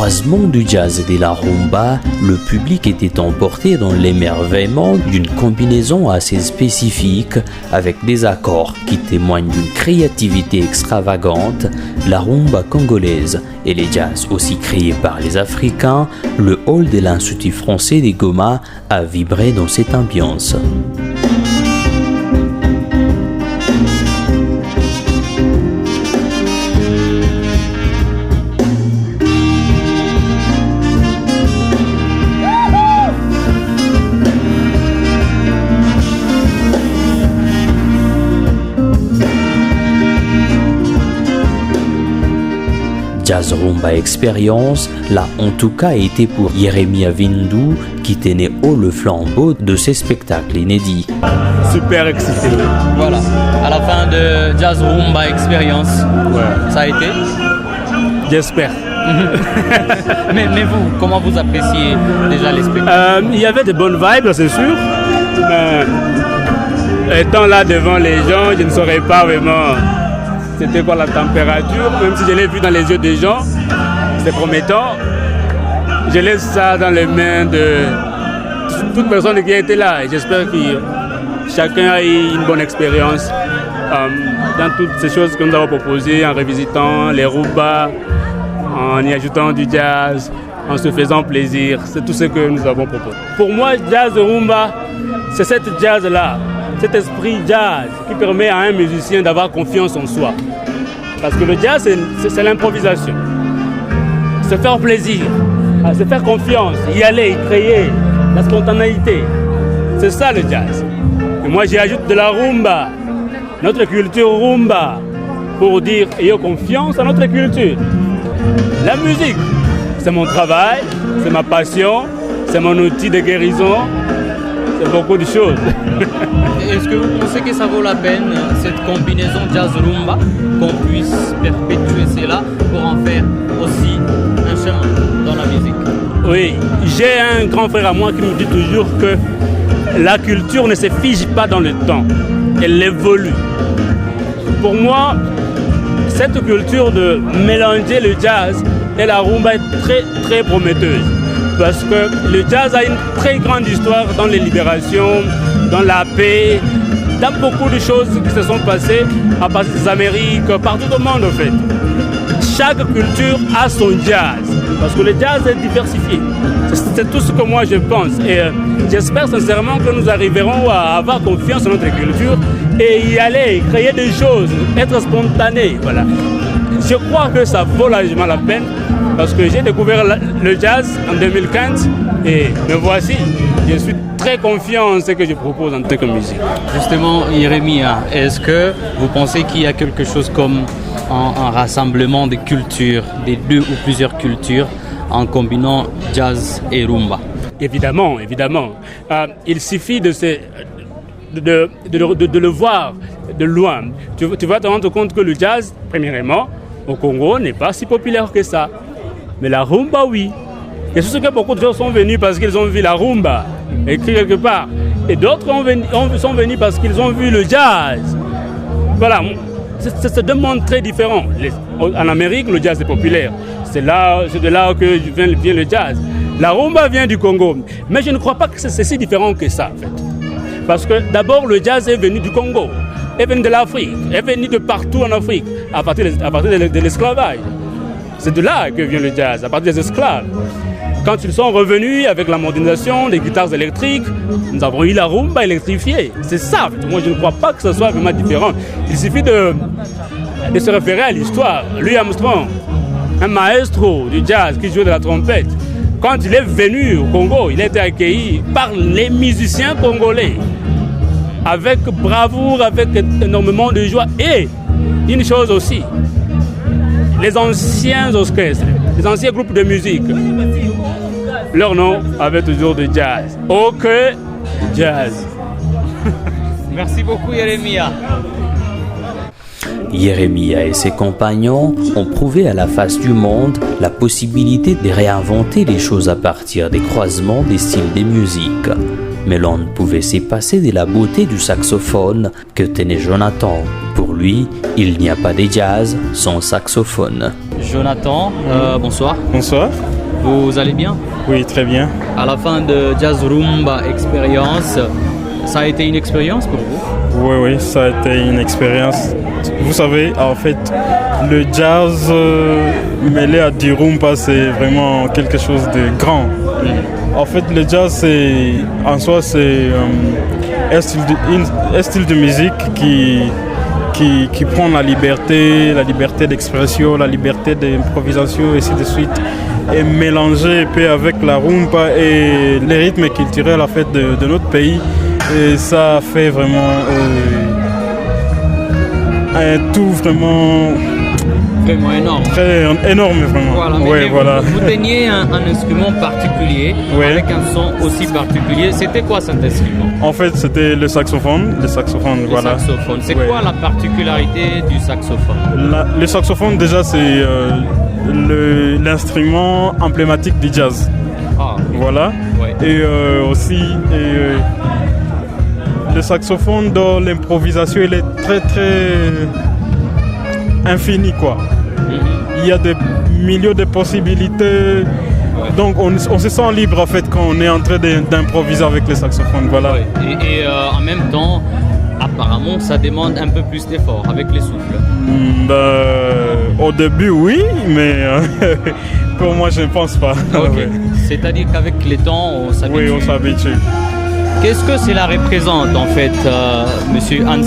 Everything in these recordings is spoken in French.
croisement du jazz et de la rumba, le public était emporté dans l'émerveillement d'une combinaison assez spécifique avec des accords qui témoignent d'une créativité extravagante, la rumba congolaise et les jazz aussi créés par les Africains. Le hall de l'Institut français de Goma a vibré dans cette ambiance. Jazz Rumba Experience l'a en tout cas été pour Yeremia Vindu qui tenait haut le flambeau de ces spectacles inédits. Super excité. Voilà, à la fin de Jazz Rumba Experience, ça a été. J'espère. mais vous, comment vous appréciez déjà les spectacles? Il y avait de bonnes vibes, c'est sûr. Mais étant là devant les gens, je ne saurais pas vraiment c'était quoi la température, même si je l'ai vu dans les yeux des gens, c'est promettant. Je laisse ça dans les mains de toute personne qui a été là et j'espère que chacun a eu une bonne expérience dans toutes ces choses que nous avons proposées, en revisitant les rumba, en y ajoutant du jazz, en se faisant plaisir. C'est tout ce que nous avons proposé. Pour moi, jazz rumba, c'est cette jazz-là, cet esprit jazz qui permet à un musicien d'avoir confiance en soi. Parce que le jazz, c'est l'improvisation. Se faire plaisir, se faire confiance, y aller, y créer, la spontanéité. C'est ça le jazz. Et moi, j'y ajoute de la rumba, notre culture rumba, pour dire ayons confiance à notre culture. La musique, c'est mon travail, c'est ma passion, c'est mon outil de guérison. C'est beaucoup de choses. Est-ce que vous pensez que ça vaut la peine, cette combinaison jazz-rumba, qu'on puisse perpétuer cela pour en faire aussi un chemin dans la musique? Oui, j'ai un grand frère à moi qui me dit toujours que la culture ne se fige pas dans le temps, elle évolue. Pour moi, cette culture de mélanger le jazz et la rumba est très très prometteuse. Parce que le jazz a une très grande histoire dans les libérations, dans la paix, dans beaucoup de choses qui se sont passées à partir des Amériques, partout au monde en fait. Chaque culture a son jazz, parce que le jazz est diversifié. C'est tout ce que moi je pense. Et j'espère sincèrement que nous arriverons à avoir confiance en notre culture et y aller, créer des choses, être spontané. Voilà. Je crois que ça vaut largement la peine. Parce que j'ai découvert le jazz en 2015 et me voici. Je suis très confiant en ce que je propose en tant que musique. Justement, Yeremia, est-ce que vous pensez qu'il y a quelque chose comme un rassemblement de cultures, des deux ou plusieurs cultures, en combinant jazz et rumba? Évidemment, évidemment. Il suffit de le voir de loin. Tu vas te rendre compte que le jazz, premièrement, au Congo, n'est pas si populaire que ça. Mais la rumba, oui. Et c'est ce que beaucoup de gens sont venus parce qu'ils ont vu la rumba écrit quelque part. Et d'autres sont venus parce qu'ils ont vu le jazz. Voilà, c'est deux mondes très différents. En Amérique, le jazz est populaire. C'est de là que vient le jazz. La rumba vient du Congo. Mais je ne crois pas que c'est si différent que ça, en fait. Parce que d'abord, le jazz est venu du Congo, est venu de l'Afrique, est venu de partout en Afrique, à partir de l'esclavage. C'est de là que vient le jazz, à partir des esclaves. Quand ils sont revenus avec la modernisation, les guitares électriques, nous avons eu la rumba électrifiée. C'est ça, en fait. Moi je ne crois pas que ce soit vraiment différent. Il suffit de se référer à l'histoire. Louis Armstrong, un maestro du jazz qui jouait de la trompette, quand il est venu au Congo, il a été accueilli par les musiciens congolais avec bravoure, avec énormément de joie. Et une chose aussi, les anciens orchestres, les anciens groupes de musique, leur nom avait toujours de jazz. Ok, jazz. Merci beaucoup, Yeremia. Yeremia et ses compagnons ont prouvé à la face du monde la possibilité de réinventer les choses à partir des croisements des styles de musique. Mais l'on ne pouvait s'y passer de la beauté du saxophone que tenait Jonathan. Pour lui, il n'y a pas de jazz sans saxophone. Jonathan, bonsoir. Bonsoir. Vous allez bien? Oui, très bien. À la fin de Jazz Rumba Expérience, ça a été une expérience pour vous? Oui, ça a été une expérience. Vous savez, en fait, le jazz mêlé à du rumba, c'est vraiment quelque chose de grand. En fait, le jazz, en soi, c'est un style de musique qui prend la liberté d'expression, la liberté d'improvisation, et ainsi de suite, et mélangé un peu avec la rumba et les rythmes culturels en fait, de notre pays. Et ça fait vraiment un tout vraiment énorme. Très énorme vraiment. Voilà, mais vous teniez un instrument particulier, avec un son aussi particulier. C'était quoi cet instrument? En fait, c'était le saxophone. Voilà. Saxophone. C'est quoi la particularité du saxophone? Le saxophone, déjà, c'est l'instrument emblématique du jazz. Ah, oui. Voilà. Ouais. Et aussi, le saxophone dans l'improvisation, il est très infini, quoi. Il y a des millions de possibilités. Donc on se sent libre en fait quand on est en train d'improviser avec le saxophone. Voilà. Et en même temps, apparemment, ça demande un peu plus d'effort avec les souffles. Au début, oui, mais pour moi, je ne pense pas. Okay. C'est-à-dire qu'avec le temps, on s'habitue. Oui, on s'habitue. Qu'est-ce que cela représente en fait, Monsieur Hans,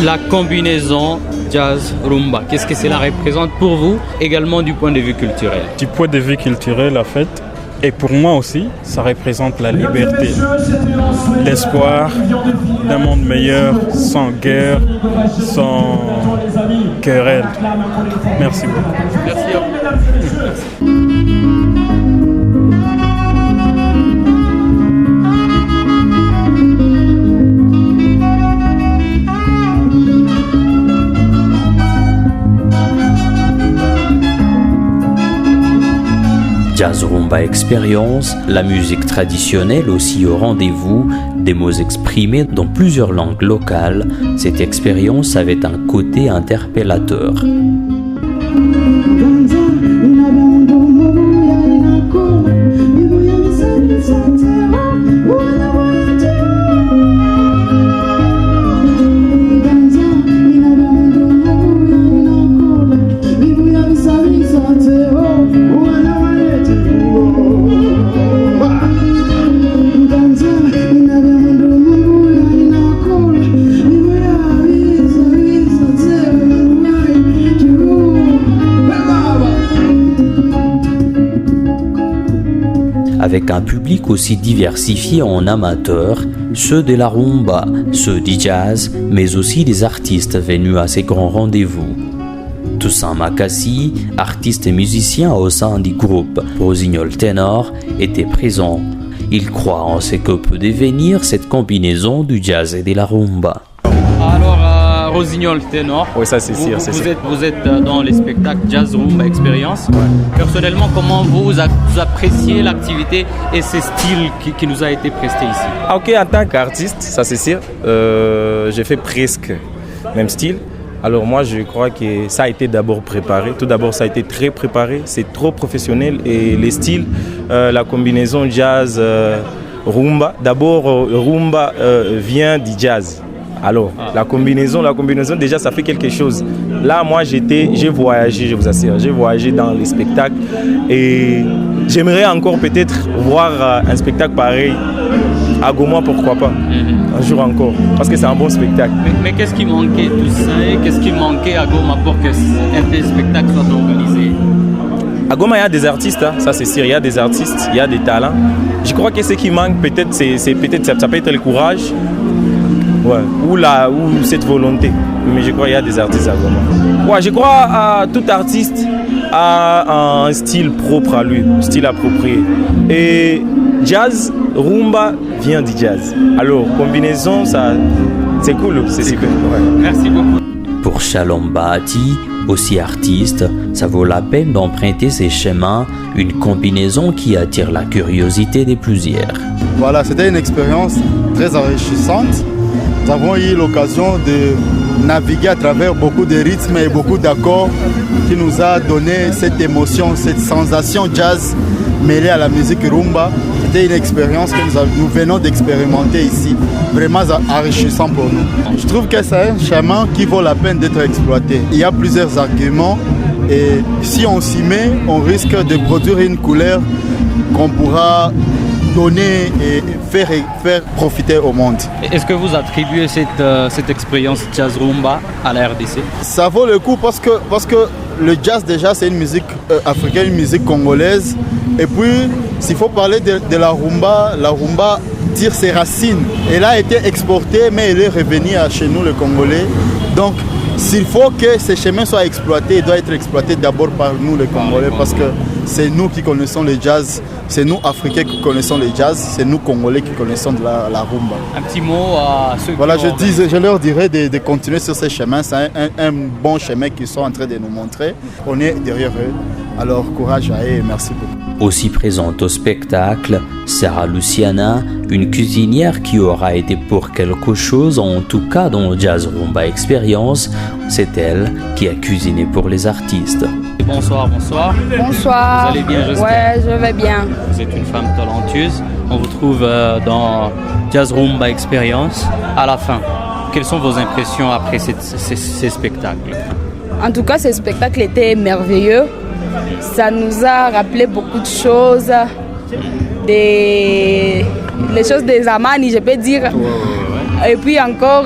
la combinaison jazz-rumba? Qu'est-ce que cela représente pour vous, également du point de vue culturel? Du point de vue culturel, en fait, et pour moi aussi, ça représente la liberté, l'espoir d'un monde meilleur, sans guerre, sans querelle. Merci beaucoup. Merci à vous. Jazz Rumba Expérience, la musique traditionnelle aussi au rendez-vous, des mots exprimés dans plusieurs langues locales, cette expérience avait un côté interpellateur. Avec un public aussi diversifié en amateurs, ceux de la rumba, ceux du jazz, mais aussi des artistes venus à ces grands rendez-vous. Toussaint Makassi, artiste et musicien au sein du groupe Rossignol Ténor, était présent. Il croit en ce que peut devenir cette combinaison du jazz et de la rumba. Alors, Rossignol Ténor, oui, ça c'est sûr. Vous êtes dans les spectacles Jazz Rumba Expérience. Ouais. Personnellement, comment vous appréciez l'activité et ce style qui nous a été presté ici? Ok, en tant qu'artiste, ça c'est sûr, j'ai fait presque le même style. Alors moi je crois que ça a été d'abord préparé. Tout d'abord ça a été très préparé, c'est trop professionnel et les styles, la combinaison jazz rumba. D'abord rumba vient du jazz. Alors la combinaison déjà ça fait quelque chose. Là moi j'ai voyagé, je vous assure, j'ai voyagé dans les spectacles et j'aimerais encore peut-être voir un spectacle pareil à Goma, pourquoi pas, un jour encore, parce que c'est un bon spectacle. Mais qu'est-ce qui manquait tout ça? Qu'est-ce qui manquait à Goma pour que un tel spectacle soit organisé? À Goma, il y a des artistes, hein, ça c'est sûr, il y a des artistes, il y a des talents. Je crois que ce qui manque peut-être, ça peut être le courage, ouais, ou cette volonté. Mais je crois qu'il y a des artistes à Goma. Ouais, je crois à tout artiste a un style propre à lui, style approprié. Et jazz, rumba vient du jazz. Alors, combinaison, ça, c'est cool, c'est super. Ouais. Merci beaucoup. Pour Shalom Bahati, aussi artiste, ça vaut la peine d'emprunter ces chemins, une combinaison qui attire la curiosité des plusieurs. Voilà, c'était une expérience très enrichissante. Nous avons eu l'occasion de navigué à travers beaucoup de rythmes et beaucoup d'accords qui nous a donné cette émotion, cette sensation jazz mêlée à la musique rumba. C'était une expérience que nous venons d'expérimenter ici, vraiment enrichissant pour nous. Je trouve que c'est un chemin qui vaut la peine d'être exploité. Il y a plusieurs arguments et si on s'y met, on risque de produire une couleur qu'on pourra donner et faire profiter au monde. Est-ce que vous attribuez cette expérience jazz rumba à la RDC? Ça vaut le coup parce que le jazz déjà c'est une musique africaine, une musique congolaise. Et puis s'il faut parler de la rumba tire ses racines. Elle a été exportée mais elle est revenue chez nous les Congolais. Donc s'il faut que ces chemins soient exploités, il doit être exploité d'abord par nous les Congolais parce que c'est nous qui connaissons le jazz, c'est nous Africains qui connaissons le jazz, c'est nous Congolais qui connaissons la rumba. Un petit mot à ceux voilà, qui je leur dirais de continuer sur ces chemins, c'est un bon chemin qu'ils sont en train de nous montrer. On est derrière eux, alors courage à eux et merci beaucoup. Aussi présente au spectacle, Sarah Luciana, une cuisinière qui aura été pour quelque chose, en tout cas dans Jazz Rumba Experience, c'est elle qui a cuisiné pour les artistes. Bonsoir, bonsoir. Bonsoir. Vous allez bien, j'espère? Ouais, je vais bien. Vous êtes une femme talentueuse. On vous trouve dans Jazz Rumba Experience. À la fin, quelles sont vos impressions après ces spectacles? En tout cas, ce spectacle était merveilleux. Ça nous a rappelé beaucoup de choses. Les choses des Amani, je peux dire. Et puis encore,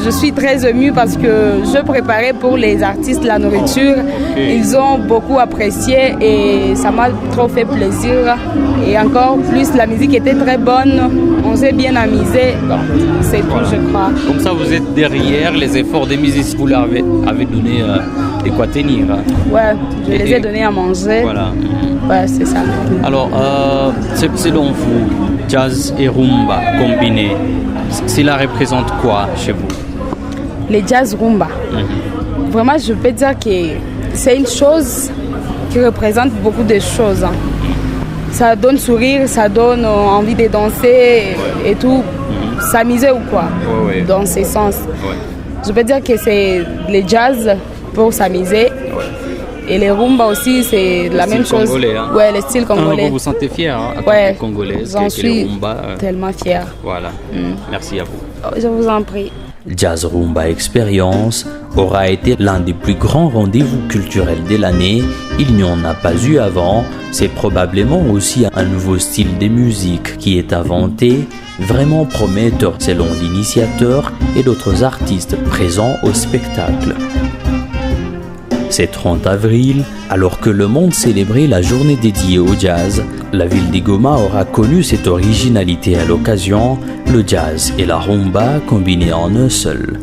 je suis très émue parce que je préparais pour les artistes la nourriture. Ils ont beaucoup apprécié et ça m'a trop fait plaisir. Et encore plus, la musique était très bonne. On s'est bien amusé. C'est tout, je crois. Comme ça, vous êtes derrière les efforts des musiciens. Vous leur avez donné de quoi tenir. Ouais, je les ai donné à manger. Voilà. Ouais, c'est ça. Alors, selon vous, jazz et rumba combinés, cela représente quoi chez vous? Les jazz rumba. Vraiment, je peux dire que c'est une chose qui représente beaucoup de choses. Ça donne sourire, ça donne envie de danser et tout. S'amuser ou quoi, dans ce sens. Je peux dire que c'est les jazz pour s'amuser. Et les rumba aussi, c'est la même chose. Congolais, hein. Ouais, le style congolais. Vous vous sentez fière en tant que congolaise? J'en suis rumba, tellement fière. Voilà, merci à vous. Je vous en prie. Jazz Rumba Experience aura été l'un des plus grands rendez-vous culturels de l'année. Il n'y en a pas eu avant. C'est probablement aussi un nouveau style de musique qui est inventé, vraiment prometteur selon l'initiateur et d'autres artistes présents au spectacle. C'est 30 avril, alors que le monde célébrait la journée dédiée au jazz, la ville de Goma aura connu cette originalité à l'occasion, le jazz et la rumba combinés en un seul.